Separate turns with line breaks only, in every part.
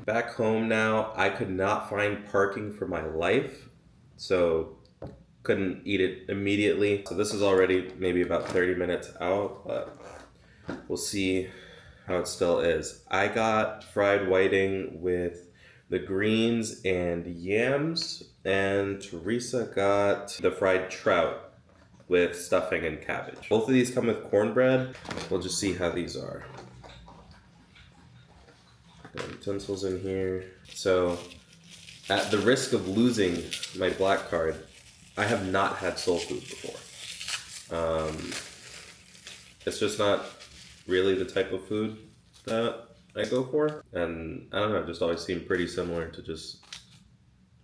Back home now, I could not find parking for my life, so couldn't eat it immediately. So this is already maybe about 30 minutes out, but we'll see how it still is. I got fried whiting with the greens and yams, and Teresa got the fried trout with stuffing and cabbage. Both of these come with cornbread. We'll just see how these are. Utensils in here. So, at the risk of losing my black card, I have not had soul food before. It's just not really the type of food that I go for, and I don't know, it just always seemed pretty similar to just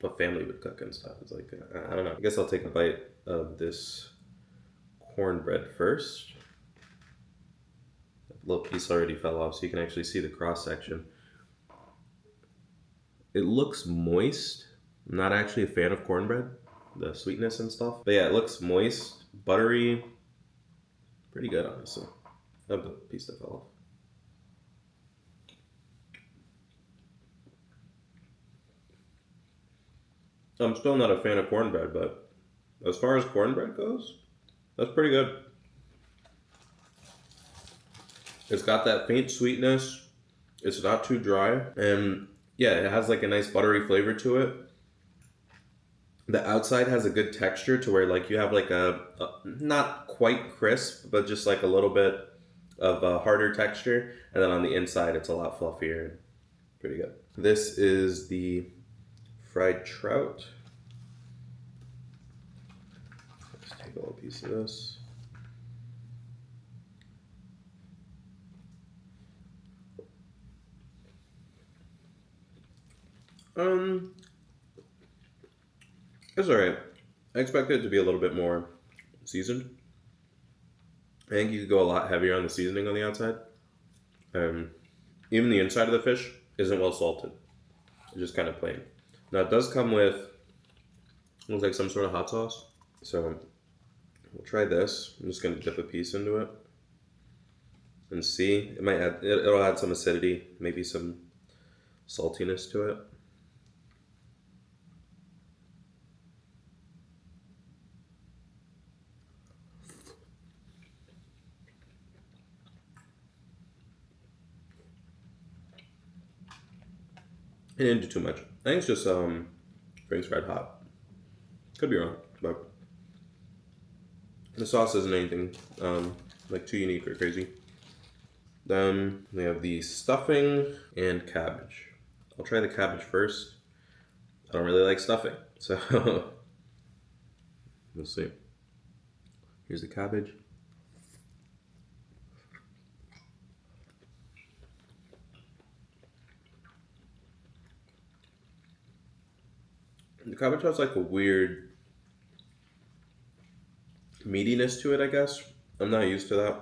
what family would cook and stuff. It's like, I don't know. I guess I'll take a bite of this cornbread first. A little piece already fell off, so you can actually see the cross section. It looks moist. I'm not actually a fan of cornbread, the sweetness and stuff. But yeah, it looks moist, buttery. Pretty good, honestly. Oh, the piece that fell off. I'm still not a fan of cornbread, but as far as cornbread goes, that's pretty good. It's got that faint sweetness. It's not too dry. And yeah, it has like a nice buttery flavor to it. The outside has a good texture to where like you have like a not quite crisp, but just like a little bit of a harder texture. And then on the inside, it's a lot fluffier. Pretty good. This is the fried trout. Let's take a little piece of this. It's alright. I expected it to be a little bit more seasoned. I think you could go a lot heavier on the seasoning on the outside. Even the inside of the fish isn't well salted. It's just kind of plain. Now it does come with, looks like some sort of hot sauce. So we'll try this. I'm just gonna dip a piece into it and see. It might add, it'll add some acidity, maybe some saltiness to it. It didn't do too much. I think it's just Frank's Red Hot. Could be wrong, but the sauce isn't anything like too unique or crazy. Then we have the stuffing and cabbage. I'll try the cabbage first. I don't really like stuffing, so we'll see. Here's the cabbage. The cabbage has like a weird meatiness to it, I guess. I'm not used to that.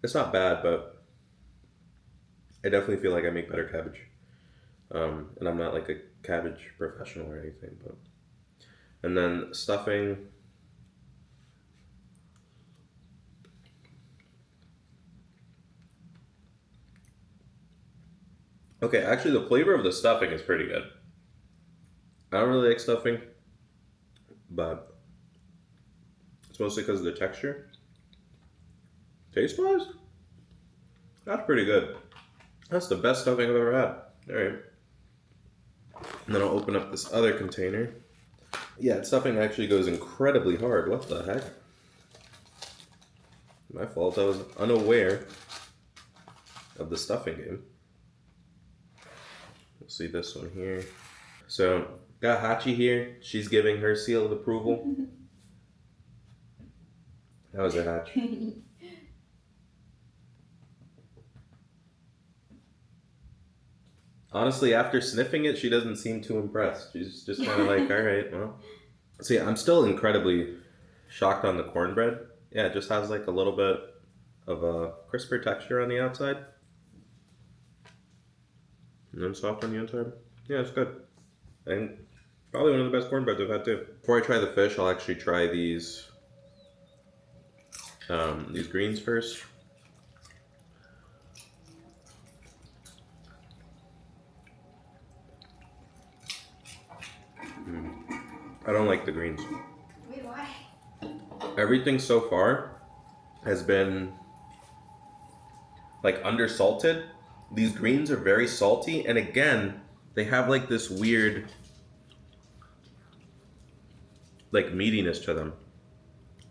It's not bad, but I definitely feel like I make better cabbage. And I'm not like a cabbage professional or anything, but. And then stuffing. Okay, actually the flavor of the stuffing is pretty good. I don't really like stuffing, but it's mostly because of the texture. Taste-wise, that's pretty good. That's the best stuffing I've ever had. All right. And then I'll open up this other container. Yeah, stuffing actually goes incredibly hard. What the heck? My fault. I was unaware of the stuffing game. We'll see this one here. So, got Hachi here. She's giving her seal of approval. How was it, Hatch? Honestly, after sniffing it, she doesn't seem too impressed. She's just kind of like, all right, well. See, I'm still incredibly shocked on the cornbread. Yeah, it just has like a little bit of a crisper texture on the outside. And then soft on the inside. Yeah, it's good. And probably one of the best cornbreads I've had too. Before I try the fish, I'll actually try these greens first. I don't like the greens.
Wait, why?
Everything so far has been like undersalted. These greens are very salty, and again, they have like this weird like meatiness to them.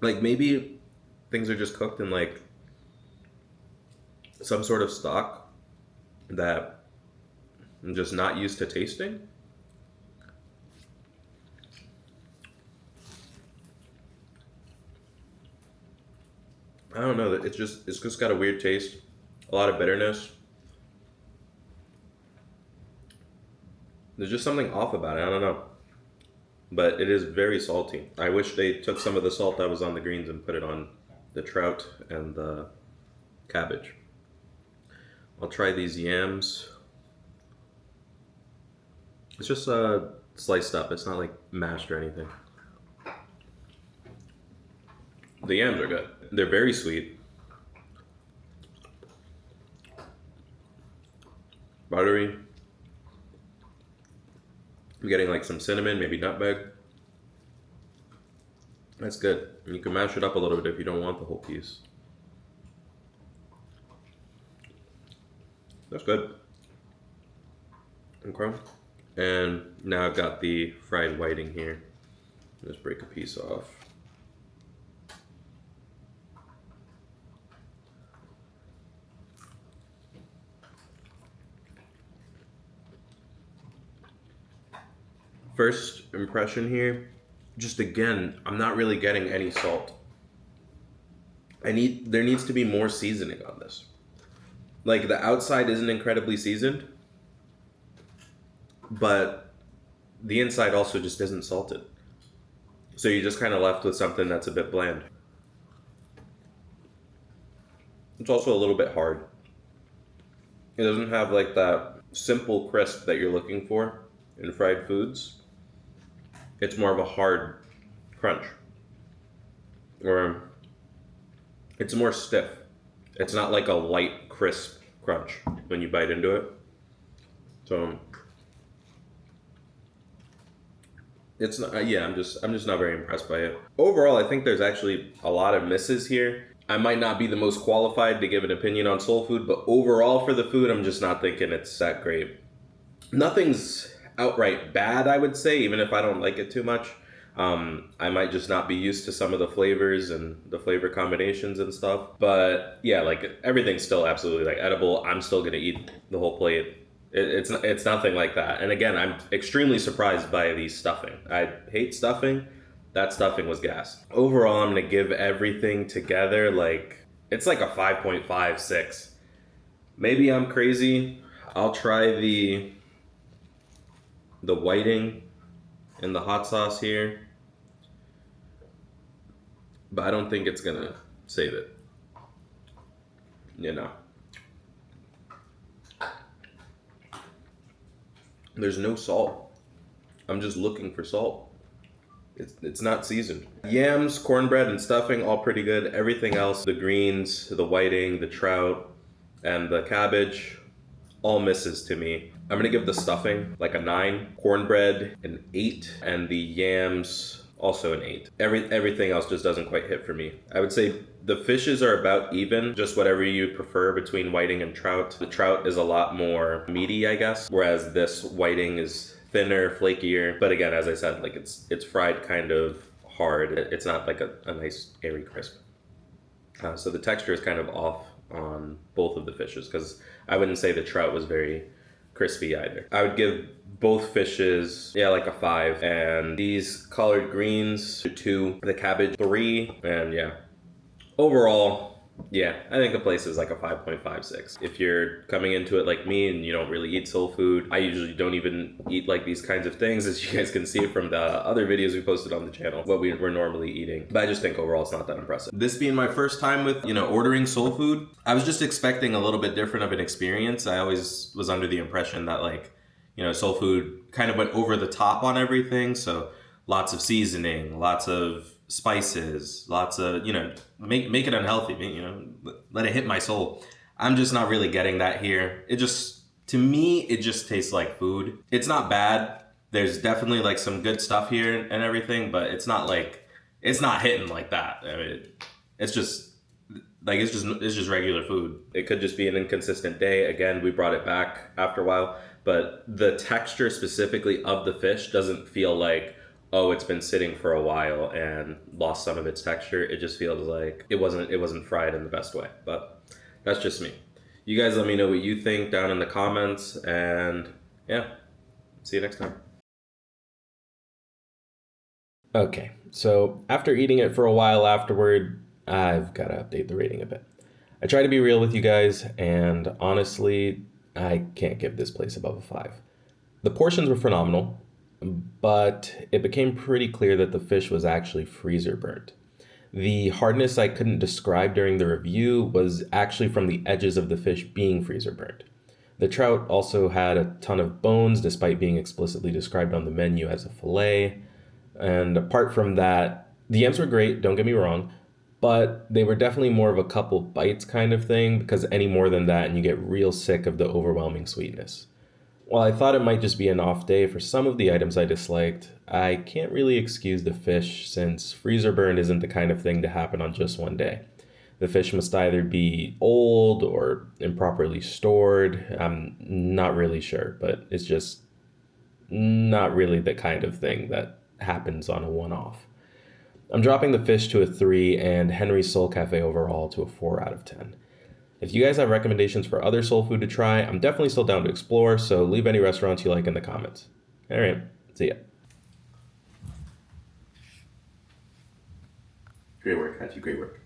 Like maybe things are just cooked in like some sort of stock that I'm just not used to tasting. I don't know. It's just got a weird taste, a lot of bitterness. There's just something off about it. I don't know, but it is very salty. I wish they took some of the salt that was on the greens and put it on the trout and the cabbage. I'll try these yams. It's just sliced up. It's not like mashed or anything. The yams are good. They're very sweet. Buttery. I'm getting like some cinnamon, maybe nutmeg. That's good. And you can mash it up a little bit if you don't want the whole piece. That's good. Okay. And now I've got the fried whiting here. Just break a piece off. First impression here, just again, I'm not really getting any salt. There needs to be more seasoning on this. Like the outside isn't incredibly seasoned, but the inside also just isn't salted. So you're just kind of left with something that's a bit bland. It's also a little bit hard. It doesn't have like that simple crisp that you're looking for in fried foods. It's more of a hard crunch. Or it's more stiff. It's not like a light, crisp crunch when you bite into it. So it's not, yeah, I'm just not very impressed by it. Overall, I think there's actually a lot of misses here. I might not be the most qualified to give an opinion on soul food, but overall for the food, I'm just not thinking it's that great. Nothing's outright bad, I would say, even if I don't like it too much. I might just not be used to some of the flavors and the flavor combinations and stuff. But yeah, like everything's still absolutely like edible. I'm still gonna eat the whole plate. It's nothing like that. And again, I'm extremely surprised by the stuffing. I hate stuffing. That stuffing was gas. Overall, I'm gonna give everything together like it's like a 5.56. Maybe I'm crazy. I'll try the whiting and the hot sauce here, but I don't think it's gonna save it. You know, there's no salt. I'm just looking for salt. It's not seasoned. Yams, cornbread, and stuffing, all pretty good. Everything else, the greens, the whiting, the trout, and the cabbage, all misses to me. I'm gonna give the stuffing like a 9, cornbread an 8, and the yams also an 8. Everything else just doesn't quite hit for me. I would say the fishes are about even, just whatever you prefer between whiting and trout. The trout is a lot more meaty, I guess, whereas this whiting is thinner, flakier. But again, as I said, like it's fried kind of hard. It's not like a nice airy crisp. So the texture is kind of off on both of the fishes because I wouldn't say the trout was very crispy either. I would give both fishes, yeah, like a 5. And these collard greens, 2. The cabbage, 3. And yeah, overall, yeah, I think the place is like a 5.56. If you're coming into it like me and you don't really eat soul food, I usually don't even eat like these kinds of things, as you guys can see from the other videos we posted on the channel, what we're normally eating. But I just think overall it's not that impressive. This being my first time with, ordering soul food, I was just expecting a little bit different of an experience. I always was under the impression that soul food kind of went over the top on everything. So lots of seasoning, lots of spices, lots of, make it unhealthy, let it hit my soul. I'm just not really getting that here. To me, it just tastes like food. It's not bad. There's definitely like some good stuff here and everything, but it's not hitting like that. I mean, it's just it's just regular food. It could just be an inconsistent day. Again, we brought it back after a while, but the texture specifically of the fish doesn't feel like, oh, it's been sitting for a while and lost some of its texture. It just feels like it wasn't fried in the best way. But that's just me. You guys let me know what you think down in the comments, and yeah, see you next time. Okay, so after eating it for a while afterward, I've got to update the rating a bit. I try to be real with you guys, and honestly, I can't give this place above a 5. The portions were phenomenal, but it became pretty clear that the fish was actually freezer burnt. The hardness I couldn't describe during the review was actually from the edges of the fish being freezer burnt. The trout also had a ton of bones despite being explicitly described on the menu as a fillet. And apart from that, the yams were great, don't get me wrong, but they were definitely more of a couple bites kind of thing, because any more than that and you get real sick of the overwhelming sweetness. While I thought it might just be an off day for some of the items I disliked, I can't really excuse the fish since freezer burn isn't the kind of thing to happen on just one day. The fish must either be old or improperly stored. I'm not really sure, but it's just not really the kind of thing that happens on a one-off. I'm dropping the fish to a 3 and Henry's Soul Cafe overall to a 4 out of 10. If you guys have recommendations for other soul food to try, I'm definitely still down to explore, so leave any restaurants you like in the comments. All right, see ya. Great work, Hatchie, great work.